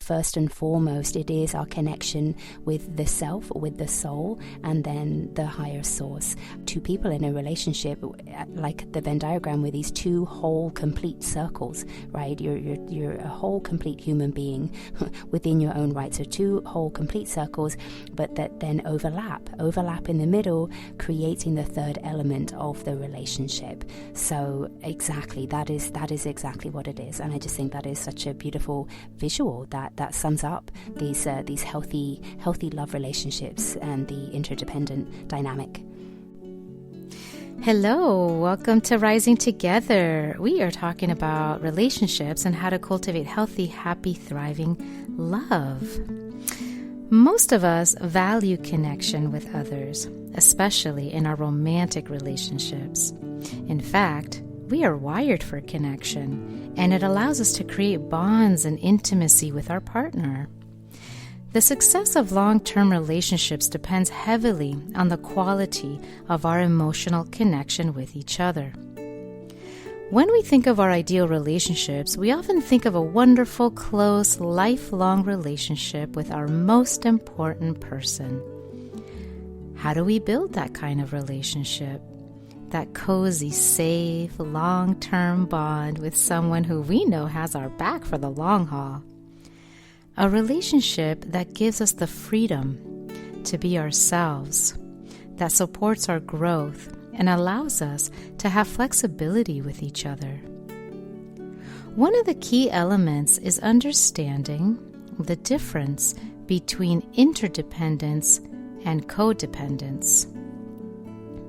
first and foremost, it is our connection with the self, with the soul, and then the higher source. Two people in a relationship, like the Venn diagram, with these two whole complete circles, right? You're a whole complete human being within your own right. So two whole complete circles, but that then overlap in the middle, creating the third element of the relationship. So exactly, that is exactly what it is. And I just think that is such a beautiful visual that sums up these healthy love relationships and the interdependent dynamic. Hello, welcome to Rising Together. We are talking about relationships and how to cultivate healthy, happy, thriving love. Most of us value connection with others, especially in our romantic relationships. In fact, we are wired for connection, and it allows us to create bonds and intimacy with our partner. The success of long-term relationships depends heavily on the quality of our emotional connection with each other. When we think of our ideal relationships, we often think of a wonderful, close, lifelong relationship with our most important person. How do we build that kind of relationship? That cozy, safe, long-term bond with someone who we know has our back for the long haul. A relationship that gives us the freedom to be ourselves, that supports our growth and allows us to have flexibility with each other. One of the key elements is understanding the difference between interdependence and codependence.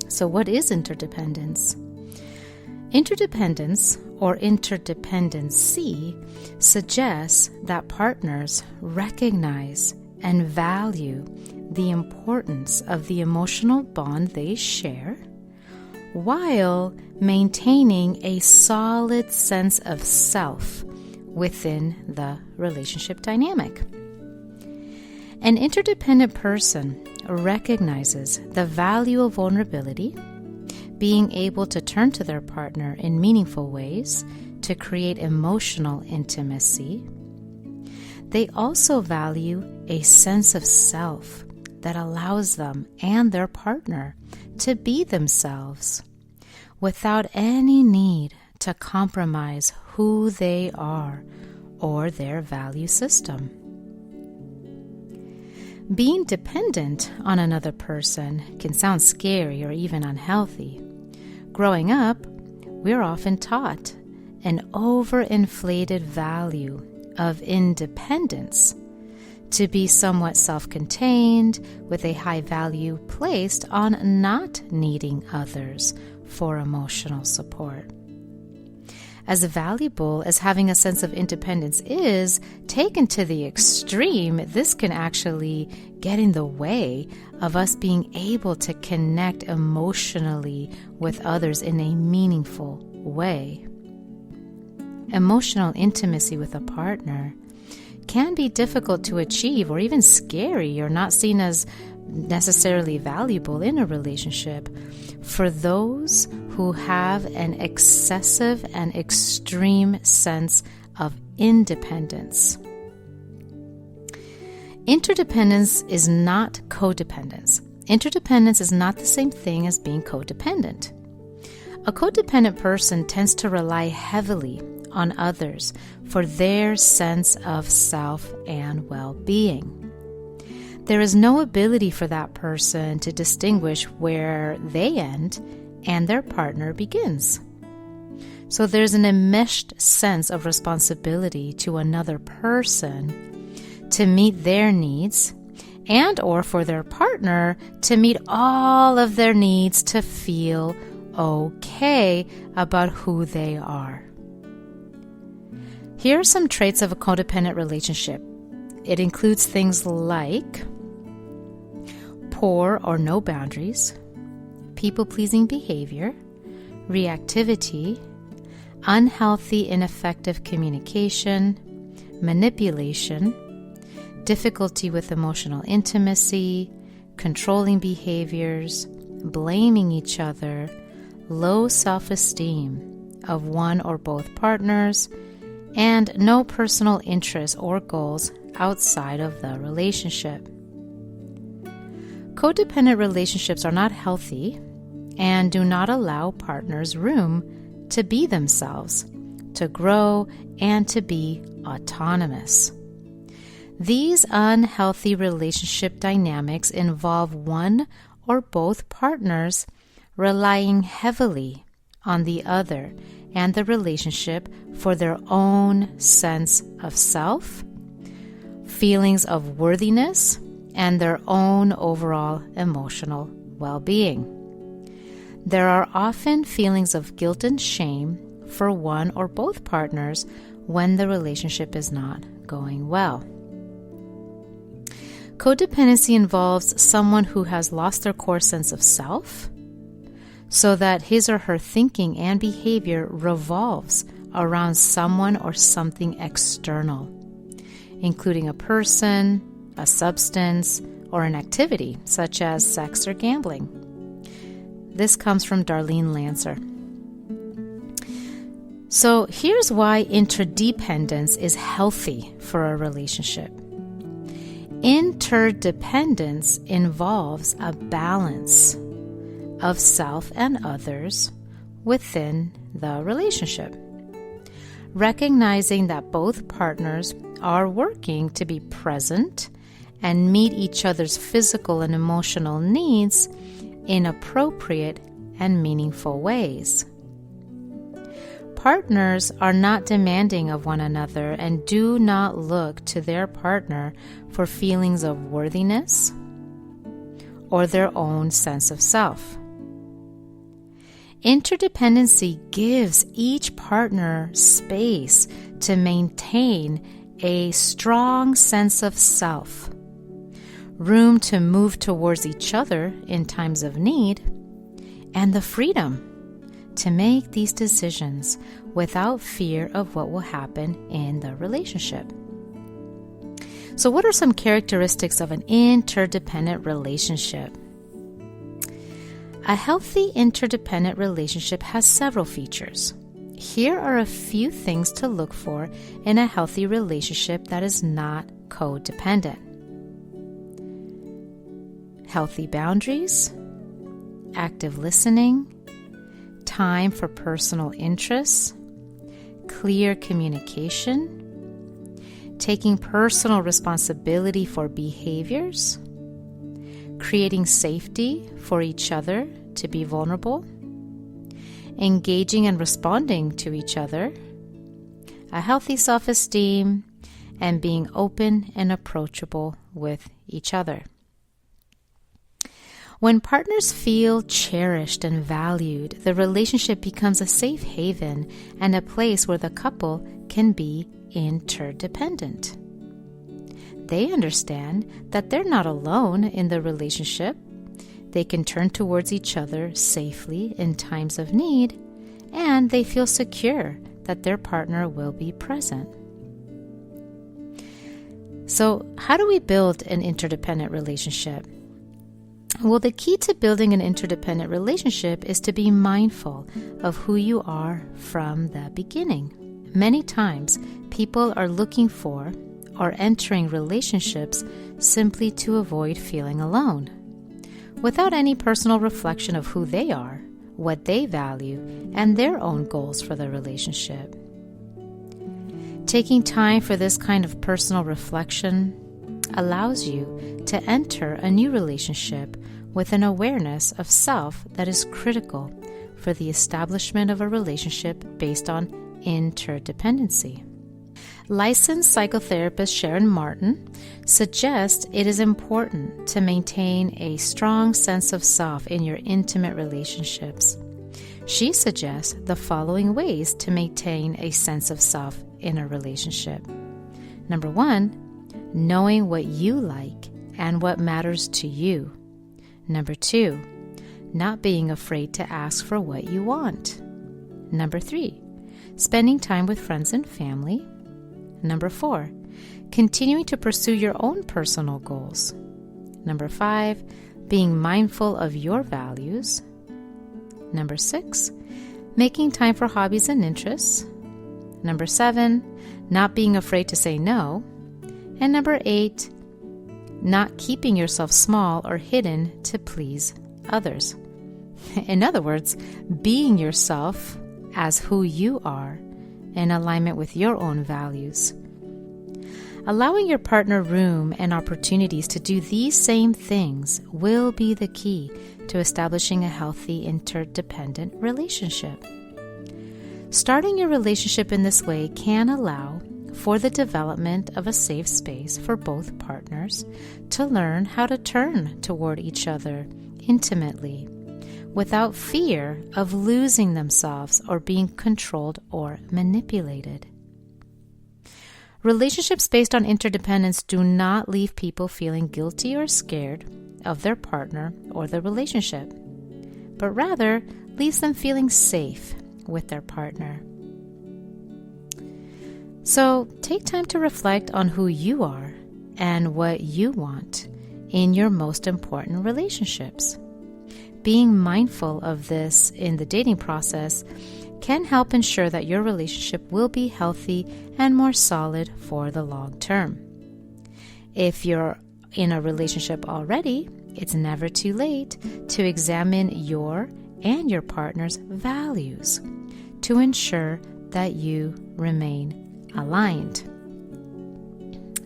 So what is interdependence? Interdependence, or interdependency, suggests that partners recognize and value the importance of the emotional bond they share, while maintaining a solid sense of self within the relationship dynamic. An interdependent person recognizes the value of vulnerability, being able to turn to their partner in meaningful ways to create emotional intimacy. They also value a sense of self that allows them and their partner to be themselves without any need to compromise who they are or their value system. Being dependent on another person can sound scary or even unhealthy. Growing up, we're often taught an overinflated value of independence to be somewhat self-contained, with a high value placed on not needing others for emotional support. As valuable as having a sense of independence is, taken to the extreme, this can actually get in the way of us being able to connect emotionally with others in a meaningful way. Emotional intimacy with a partner can be difficult to achieve, or even scary, or not seen as necessarily valuable in a relationship for those who have an excessive and extreme sense of independence. Interdependence is not codependence. Interdependence is not the same thing as being codependent. A codependent person tends to rely heavily on others for their sense of self and well-being. There is no ability for that person to distinguish where they end and their partner begins. So there's an enmeshed sense of responsibility to another person to meet their needs, and or for their partner to meet all of their needs to feel okay about who they are. Here are some traits of a codependent relationship. It includes things like poor or no boundaries, people-pleasing behavior, reactivity, unhealthy, ineffective communication, manipulation, difficulty with emotional intimacy, controlling behaviors, blaming each other, low self-esteem of one or both partners, and no personal interests or goals outside of the relationship. Codependent relationships are not healthy and do not allow partners room to be themselves, to grow, and to be autonomous. These unhealthy relationship dynamics involve one or both partners relying heavily on the other and the relationship for their own sense of self, feelings of worthiness, and their own overall emotional well-being. There are often feelings of guilt and shame for one or both partners when the relationship is not going well. Codependency involves someone who has lost their core sense of self, so that his or her thinking and behavior revolves around someone or something external, including a person, a substance, or an activity such as sex or gambling. This comes from Darlene Lancer. So here's why interdependence is healthy for a relationship. Interdependence involves a balance of self and others within the relationship. Recognizing that both partners are working to be present and meet each other's physical and emotional needs in appropriate and meaningful ways. Partners are not demanding of one another and do not look to their partner for feelings of worthiness or their own sense of self. Interdependency gives each partner space to maintain a strong sense of self, room to move towards each other in times of need, and the freedom to make these decisions without fear of what will happen in the relationship. So, what are some characteristics of an interdependent relationship? A healthy interdependent relationship has several features. Here are a few things to look for in a healthy relationship that is not codependent. Healthy boundaries, active listening, time for personal interests, clear communication, taking personal responsibility for behaviors, creating safety for each other to be vulnerable, engaging and responding to each other, a healthy self-esteem, and being open and approachable with each other. When partners feel cherished and valued, the relationship becomes a safe haven and a place where the couple can be interdependent. They understand that they're not alone in the relationship. They can turn towards each other safely in times of need, and they feel secure that their partner will be present. So, how do we build an interdependent relationship? Well, the key to building an interdependent relationship is to be mindful of who you are from the beginning. Many times, people are looking for or entering relationships simply to avoid feeling alone, without any personal reflection of who they are, what they value, and their own goals for the relationship. Taking time for this kind of personal reflection allows you to enter a new relationship with an awareness of self that is critical for the establishment of a relationship based on interdependency. Licensed psychotherapist Sharon Martin suggests it is important to maintain a strong sense of self in your intimate relationships. She suggests the following ways to maintain a sense of self in a relationship. Number 1, knowing what you like and what matters to you. Number 2, not being afraid to ask for what you want. Number 3, spending time with friends and family. Number 4, continuing to pursue your own personal goals. Number 5, being mindful of your values. Number 6, making time for hobbies and interests. Number 7, not being afraid to say no. And number 8, not keeping yourself small or hidden to please others. In other words, being yourself as who you are in alignment with your own values. Allowing your partner room and opportunities to do these same things will be the key to establishing a healthy interdependent relationship. Starting your relationship in this way can allow for the development of a safe space for both partners to learn how to turn toward each other intimately without fear of losing themselves or being controlled or manipulated. Relationships based on interdependence do not leave people feeling guilty or scared of their partner or the relationship, but rather leaves them feeling safe with their partner. So take time to reflect on who you are and what you want in your most important relationships. Being mindful of this in the dating process can help ensure that your relationship will be healthy and more solid for the long term. If you're in a relationship already, it's never too late to examine your and your partner's values to ensure that you remain aligned.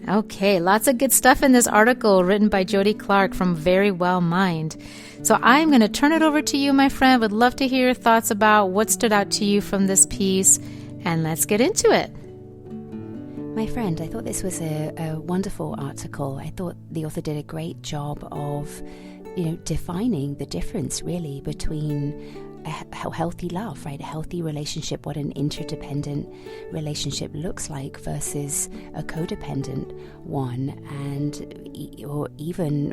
Okay, lots of good stuff in this article written by Jody Clark from Very Well Mind. So I'm going to turn it over to you, my friend. Would love to hear your thoughts about what stood out to you from this piece, and let's get into it. My friend, I thought this was a wonderful article. I thought the author did a great job of, defining the difference really between a healthy love, right? A healthy relationship, what an interdependent relationship looks like versus a codependent one, or even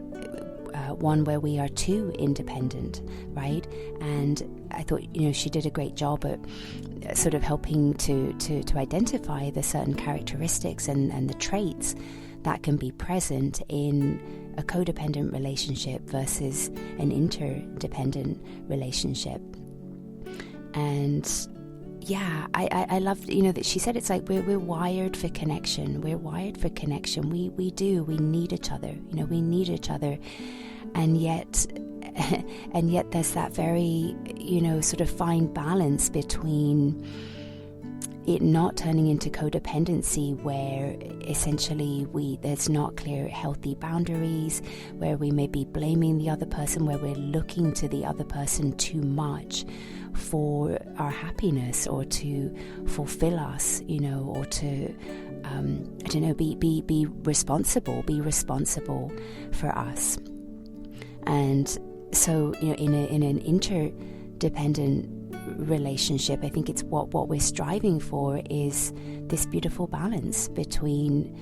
one where we are too independent, right? And I thought, she did a great job at sort of helping to identify the certain characteristics and the traits that can be present in a codependent relationship versus an interdependent relationship. And yeah, I love, that she said it's like we're wired for connection. We're wired for connection. We need each other. We need each other. And yet there's that very, sort of fine balance between it not turning into codependency, where essentially there's not clear healthy boundaries, where we may be blaming the other person, where we're looking to the other person too much for our happiness or to fulfill us, or to be responsible for us. And so, in an interdependent relationship, I think it's what we're striving for is this beautiful balance between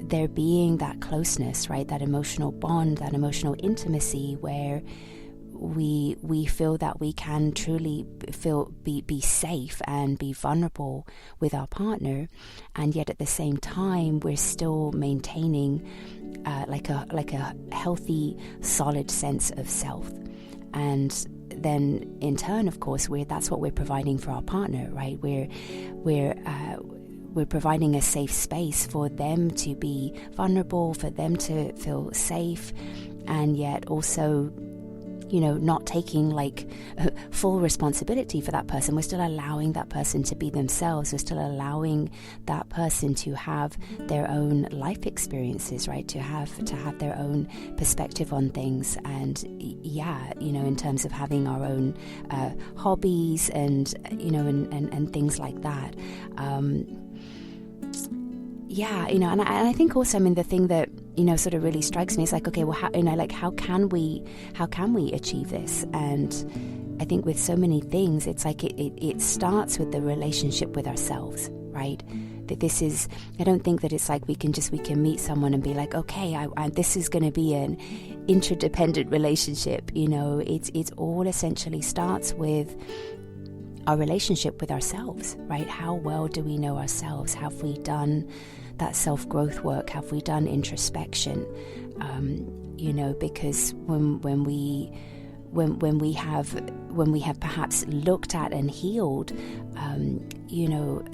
there being that closeness, right? That emotional bond, that emotional intimacy, where we feel that we can truly be safe and be vulnerable with our partner, and yet at the same time we're still maintaining like a healthy, solid sense of self. And then in turn, of course, that's what we're providing for our partner, right? We're providing a safe space for them to be vulnerable, for them to feel safe, and yet also, not taking like full responsibility for that person. We're still allowing that person to be themselves. We're still allowing that person to have their own life experiences, right? To have their own perspective on things. And in terms of having our own hobbies and things like that. And I think also, the thing that, sort of really strikes me is like, okay, well, how can we achieve this? And I think with so many things, it's like it starts with the relationship with ourselves, right? That this is, I don't think that it's like we can meet someone and be like, okay, this is going to be an interdependent relationship. It's all essentially starts with our relationship with ourselves, right? How well do we know ourselves? Have we done that self-growth work? Have we done introspection? Because when we when we have perhaps looked at and healed,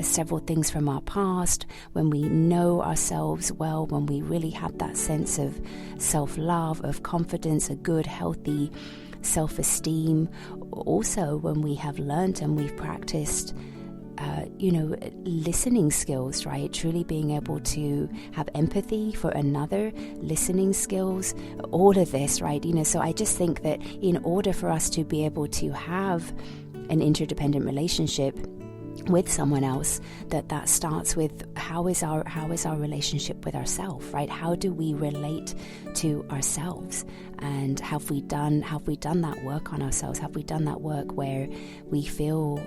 several things from our past, when we know ourselves well, when we really have that sense of self-love, of confidence, a good, healthy self-esteem. Also, when we have learned and we've practiced listening skills, right? Truly being able to have empathy for another, listening skills, all of this, right? So I just think that in order for us to be able to have an interdependent relationship with someone else, that starts with how is our relationship with ourselves, right? How do we relate to ourselves? And have we done that work on ourselves? Have we done that work where we feel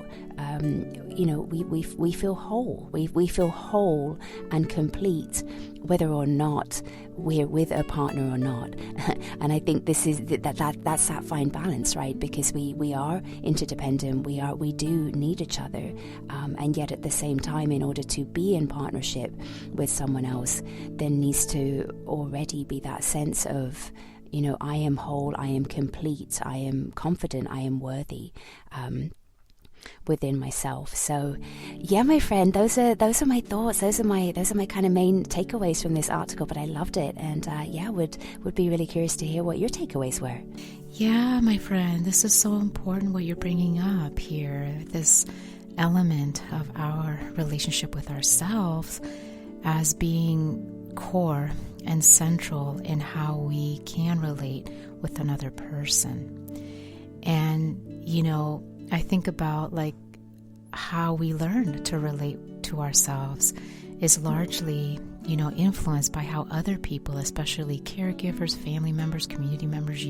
we feel whole, we feel whole and complete, whether or not we're with a partner or not? And I think this is that's that fine balance, right? Because we are interdependent, we do need each other, and yet at the same time, in order to be in partnership with someone else, there needs to already be that sense of, I am whole, I am complete, I am confident, I am worthy within myself. So yeah, my friend, those are my thoughts. Those are my kind of main takeaways from this article, but I loved it, and would be really curious to hear what your takeaways were. Yeah, my friend, this is so important what you're bringing up here, this element of our relationship with ourselves as being core and central in how we can relate with another person. And, I think about like how we learn to relate to ourselves is largely, influenced by how other people, especially caregivers, family members, community members,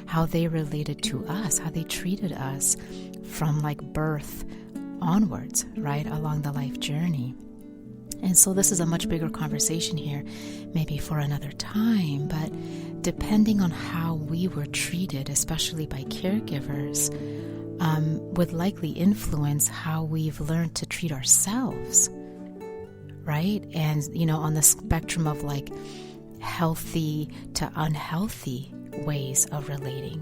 how they related to us, how they treated us from like birth onwards, right, along the life journey. And so this is a much bigger conversation here, maybe for another time, but depending on how we were treated, especially by caregivers, would likely influence how we've learned to treat ourselves, right? And, on the spectrum of like healthy to unhealthy ways of relating,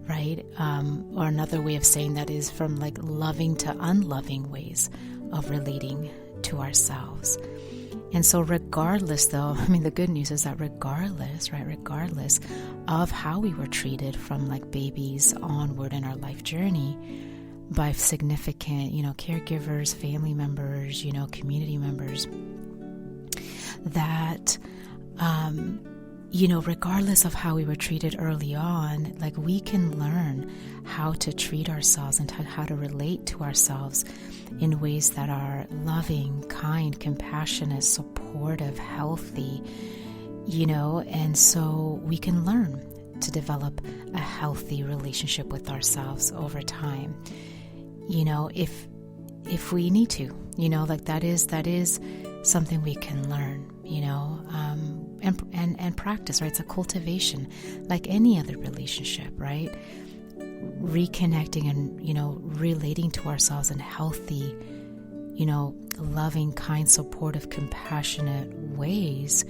right? Or another way of saying that is from like loving to unloving ways of relating to ourselves. And so regardless, though, the good news is that regardless of how we were treated from like babies onward in our life journey by significant, caregivers, family members, community members, that, regardless of how we were treated early on, like we can learn how to treat ourselves and how to relate to ourselves in ways that are loving, kind, compassionate, supportive, healthy, and so we can learn to develop a healthy relationship with ourselves over time, if we need to, like that is something we can learn, and practice, right? It's a cultivation like any other relationship, right? Reconnecting and, relating to ourselves in healthy, loving, kind, supportive, compassionate ways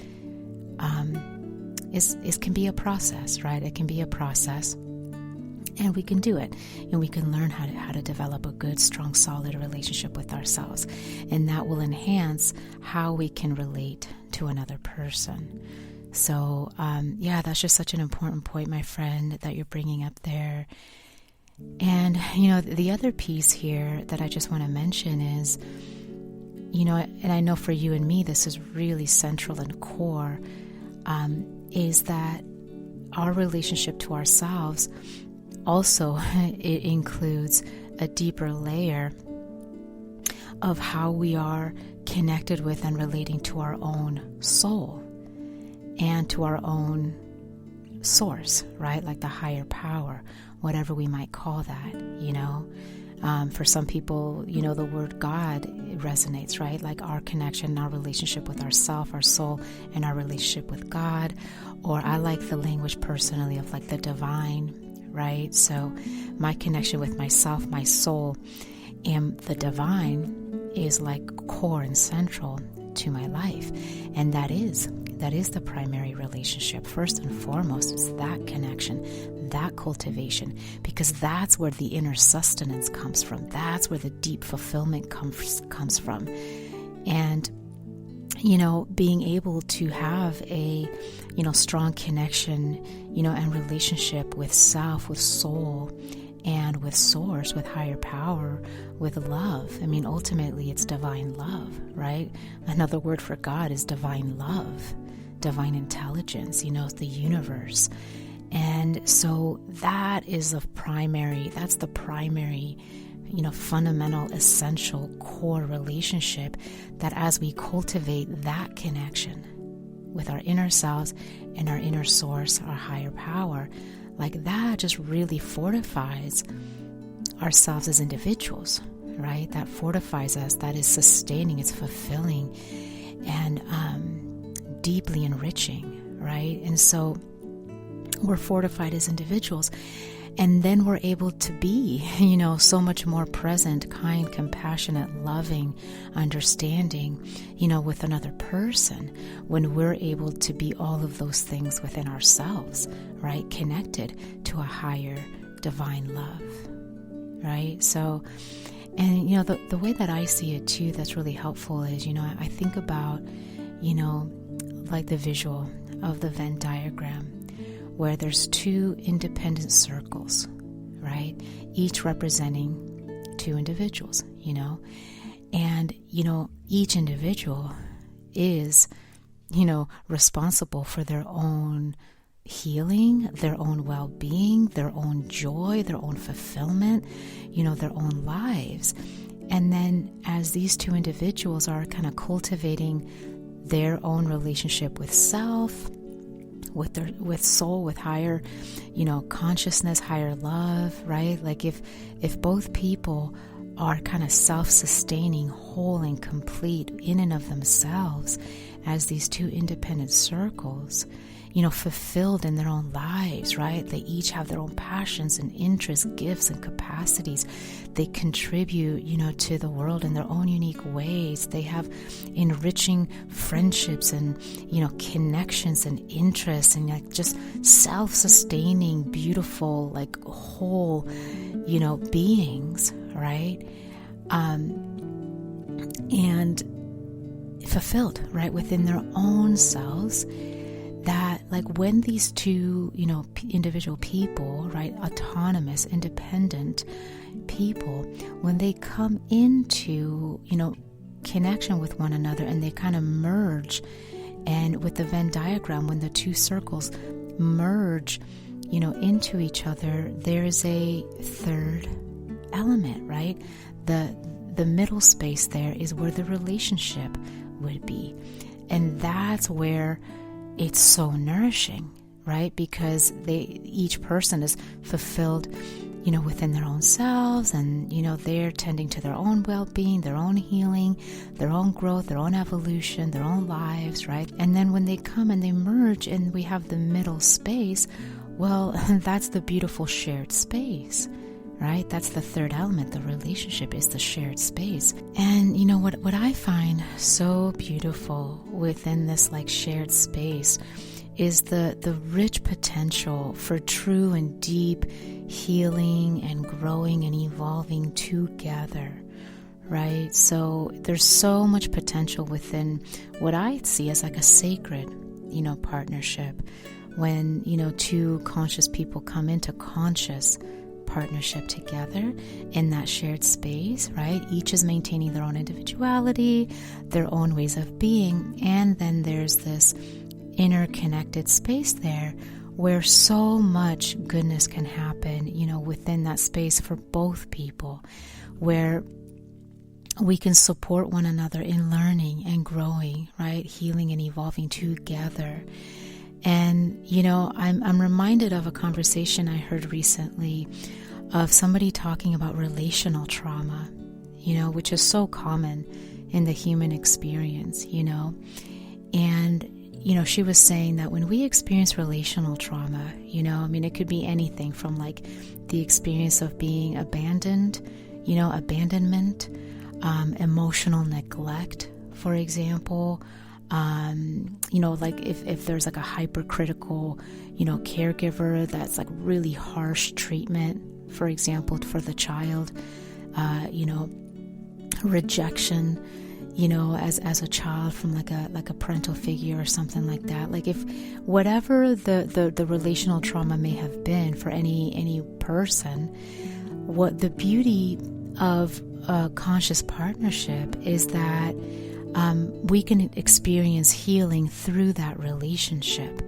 can be a process, right? It can be a process, and we can do it, and we can learn how to develop a good, strong, solid relationship with ourselves, and that will enhance how we can relate to another person. So, that's just such an important point, my friend, that you're bringing up there. And, the other piece here that I just want to mention is, and I know for you and me, this is really central and core, is that our relationship to ourselves also it includes a deeper layer of how we are connected with and relating to our own soul and to our own source, right? Like the higher power, whatever we might call that, for some people, the word God resonates, right? Like our connection, our relationship with ourself, our soul, and our relationship with God. Or I like the language personally of like the divine, right? So my connection with myself, my soul, and the divine is like core and central to my life. And that is that is the primary relationship. First and foremost, it's that connection, that cultivation, because that's where the inner sustenance comes from. That's where the deep fulfillment comes from. And being able to have a, strong connection, and relationship with self, with soul, and with source, with higher power, with love. I mean, ultimately it's divine love, right? Another word for God is divine love, divine intelligence, the universe. And so that's the primary, fundamental, essential, core relationship that as we cultivate that connection with our inner selves and our inner source, our higher power, like that just really fortifies ourselves as individuals, right? That fortifies us, that is sustaining, it's fulfilling, and deeply enriching, right? And so we're fortified as individuals. And then we're able to be, so much more present, kind, compassionate, loving, understanding, with another person when we're able to be all of those things within ourselves, right? Connected to a higher divine love, right? So, and, the way that I see it too, that's really helpful is, I think about, like the visual of the Venn diagram, where there's two independent circles, right? Each representing two individuals, and, each individual is, responsible for their own healing, their own well-being, their own joy, their own fulfillment, their own lives. And then as these two individuals are kind of cultivating their own relationship with self, with soul, with higher, consciousness, higher love, right? Like if both people are kind of self-sustaining, whole and complete in and of themselves as these two independent circles, fulfilled in their own lives, right? They each have their own passions and interests, gifts and capacities. They contribute, to the world in their own unique ways. They have enriching friendships and, connections and interests and like just self-sustaining, beautiful, like whole, beings, right? And fulfilled, right, within their own selves. That like when these two, individual people, right, autonomous, independent people, when they come into, connection with one another and they kind of merge, and with the Venn diagram, when the two circles merge, into each other, there's a third element, right? The middle space there is where the relationship would be. And that's where it's so nourishing, right? Because each person is fulfilled, within their own selves, and, they're tending to their own well-being, their own healing, their own growth, their own evolution, their own lives, right? And then when they come and they merge and we have the middle space, well, that's the beautiful shared space, right? That's the third element. The relationship is the shared space. And what I find so beautiful within this like shared space is the rich potential for true and deep healing and growing and evolving together, right? So there's so much potential within what I see as like a sacred, partnership when, two conscious people come into conscious partnership together in that shared space, right? Each is maintaining their own individuality, their own ways of being, and then there's this interconnected space there where so much goodness can happen, within that space for both people, where we can support one another in learning and growing, right? Healing and evolving together. And, I'm reminded of a conversation I heard recently of somebody talking about relational trauma, which is so common in the human experience, and, she was saying that when we experience relational trauma, it could be anything from like the experience of being abandoned, abandonment, emotional neglect, for example, Like if there's like a hypercritical, caregiver that's like really harsh treatment, for example, for the child, rejection, as a child from like a parental figure or something like that. Like if whatever the relational trauma may have been for any person, what the beauty of a conscious partnership is that we can experience healing through that relationship.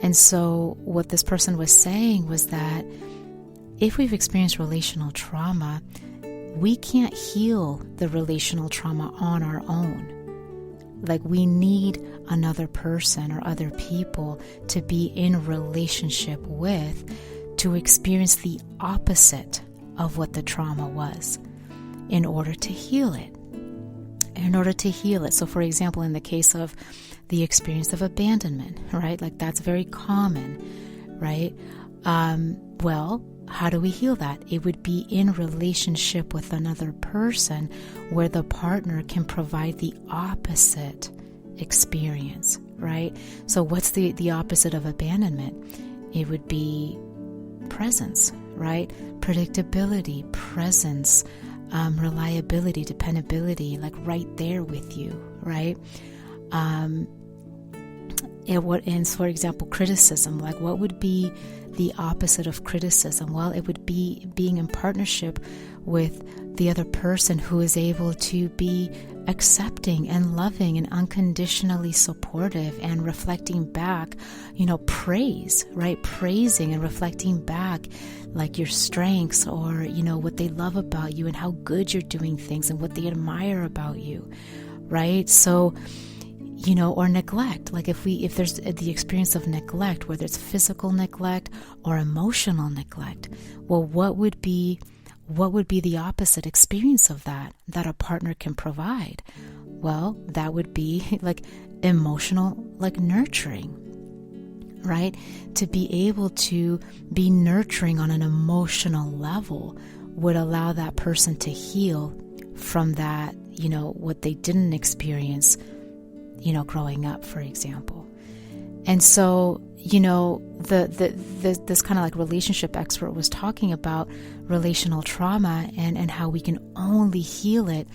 And so what this person was saying was that if we've experienced relational trauma, we can't heal the relational trauma on our own. Like we need another person or other people to be in relationship with to experience the opposite of what the trauma was in order to heal it. So for example, in the case of the experience of abandonment, right? Like that's very common, right? Well, how do we heal that? It would be in relationship with another person where the partner can provide the opposite experience, right? So what's the opposite of abandonment? It would be presence, right? Predictability, presence, reliability, dependability, like right there with you, right? And for example, criticism, like what would be the opposite of criticism? Well, it would be being in partnership with the other person who is able to be accepting and loving and unconditionally supportive and reflecting back, praise, right? Praising and reflecting back like your strengths or, what they love about you and how good you're doing things and what they admire about you, right? So, or neglect. Like if there's the experience of neglect, whether it's physical neglect or emotional neglect, well, what would be the opposite experience of that a partner can provide? Well, that would be like emotional, like nurturing, right? To be able to be nurturing on an emotional level would allow that person to heal from that, what they didn't experience, growing up, for example. And so, this kind of like relationship expert was talking about relational trauma and how we can only heal it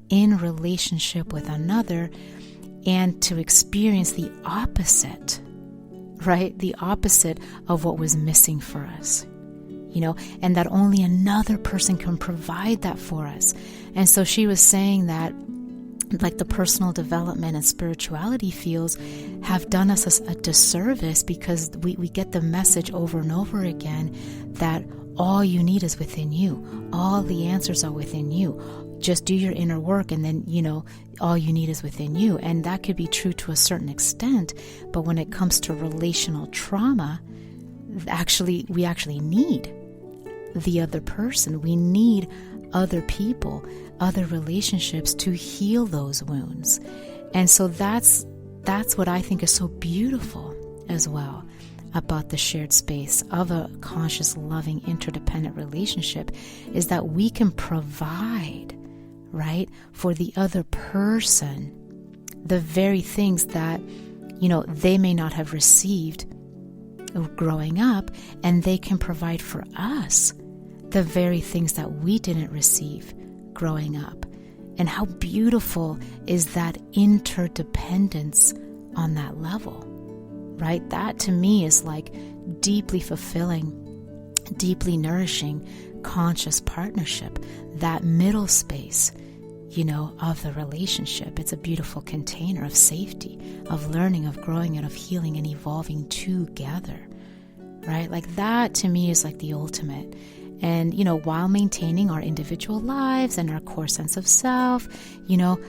in relationship with another and to experience the opposite, right? The opposite of what was missing for us, and that only another person can provide that for us. And so she was saying that like the personal development and spirituality fields have done us a disservice because we get the message over and over again that all you need is within you. All the answers are within you. Just do your inner work and then, all you need is within you. And that could be true to a certain extent. But when it comes to relational trauma, we actually need the other person. We need other people, other relationships to heal those wounds. And so that's what I think is so beautiful as well about the shared space of a conscious, loving, interdependent relationship is that we can provide, right, for the other person the very things that, they may not have received growing up, and they can provide for us the very things that we didn't receive growing up. And how beautiful is that interdependence on that level, right? That to me is like deeply fulfilling, deeply nourishing, conscious partnership, that middle space, of the relationship. It's a beautiful container of safety, of learning, of growing, and of healing and evolving together, right? Like that to me is like the ultimate. And, while maintaining our individual lives and our core sense of self,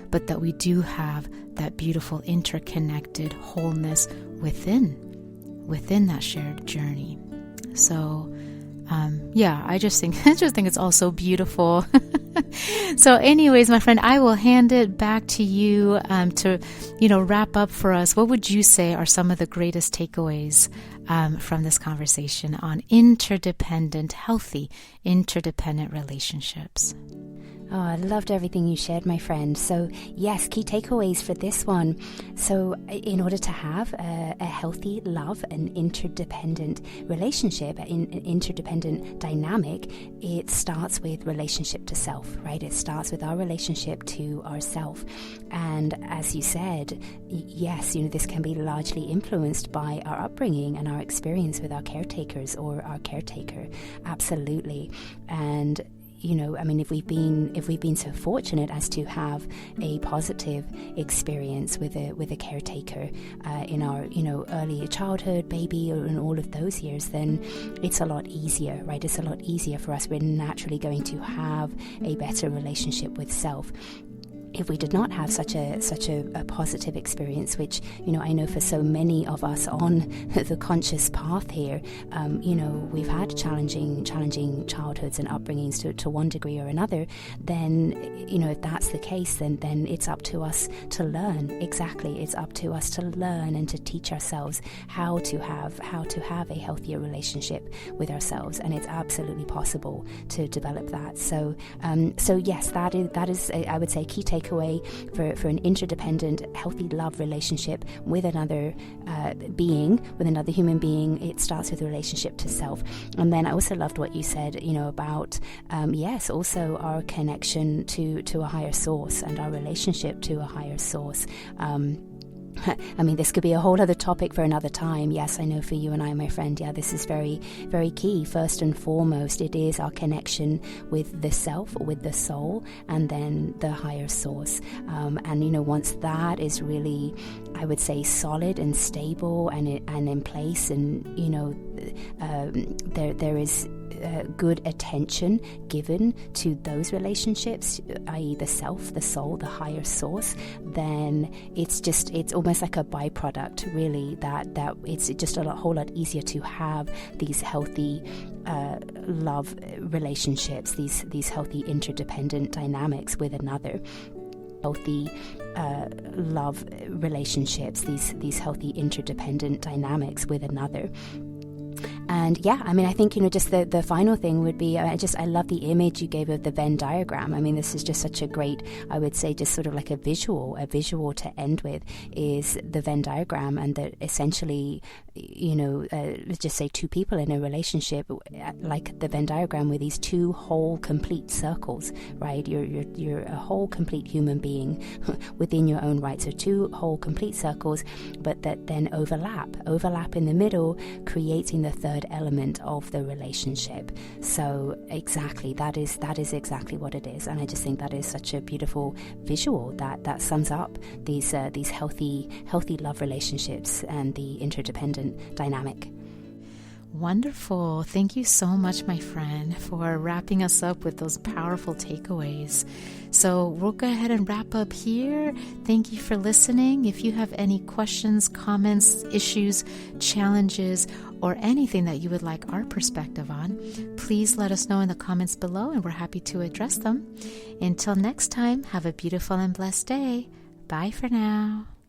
but that we do have that beautiful interconnected wholeness within that shared journey. So, I just think it's all so beautiful. So anyways, my friend, I will hand it back to you to, wrap up for us. What would you say are some of the greatest takeaways from this conversation on healthy, interdependent relationships? Oh, I loved everything you shared, my friend. So yes, key takeaways for this one. So in order to have a healthy love, an interdependent relationship, an interdependent dynamic, it starts with relationship to self, right? It starts with our relationship to ourself. And as you said, yes, this can be largely influenced by our upbringing and our experience with our caretakers or our caretaker. Absolutely. And if we've been so fortunate as to have a positive experience with a caretaker in our early childhood, baby, or in all of those years, then it's a lot easier, right? It's a lot easier for us. We're naturally going to have a better relationship with self. If we did not have such a positive experience, which I know for so many of us on the conscious path here, we've had challenging childhoods and upbringings to one degree or another, then if that's the case, then it's up to us to learn. Exactly, it's up to us to learn and to teach ourselves how to have a healthier relationship with ourselves, and it's absolutely possible to develop that. So yes, that is I would say key takeaway for an interdependent, healthy love relationship with another being, with another human being. It starts with a relationship to self. And then I also loved what you said, about also our connection to a higher source and our relationship to a higher source. This could be a whole other topic for another time. Yes, I know for you and I, my friend, this is very, very key. First and foremost, it is our connection with the self, with the soul, and then the higher source. Once that is really, I would say, solid and stable and in place, and there is good attention given to those relationships, i.e. the self, the soul, the higher source, then it's almost like a byproduct, really, that it's just a whole lot easier to have these healthy love relationships, these healthy interdependent dynamics with another. Healthy love relationships, these healthy interdependent dynamics with another. And I think, just the final thing would be, I love the image you gave of the Venn diagram. This is just such a great, I would say, just sort of like a visual to end with, is the Venn diagram, and that essentially, let's just say two people in a relationship, like the Venn diagram, with these two whole complete circles, right? You're a whole complete human being within your own right. So two whole complete circles, but that then overlap in the middle, creating the third element of the relationship. So exactly, that is exactly what it is. And I just think that is such a beautiful visual that sums up these healthy love relationships and the interdependent dynamic. Wonderful. Thank you so much, my friend, for wrapping us up with those powerful takeaways. So we'll go ahead and wrap up here. Thank you for listening. If you have any questions, comments, issues, challenges, or anything that you would like our perspective on, please let us know in the comments below, and we're happy to address them. Until next time, have a beautiful and blessed day. Bye for now.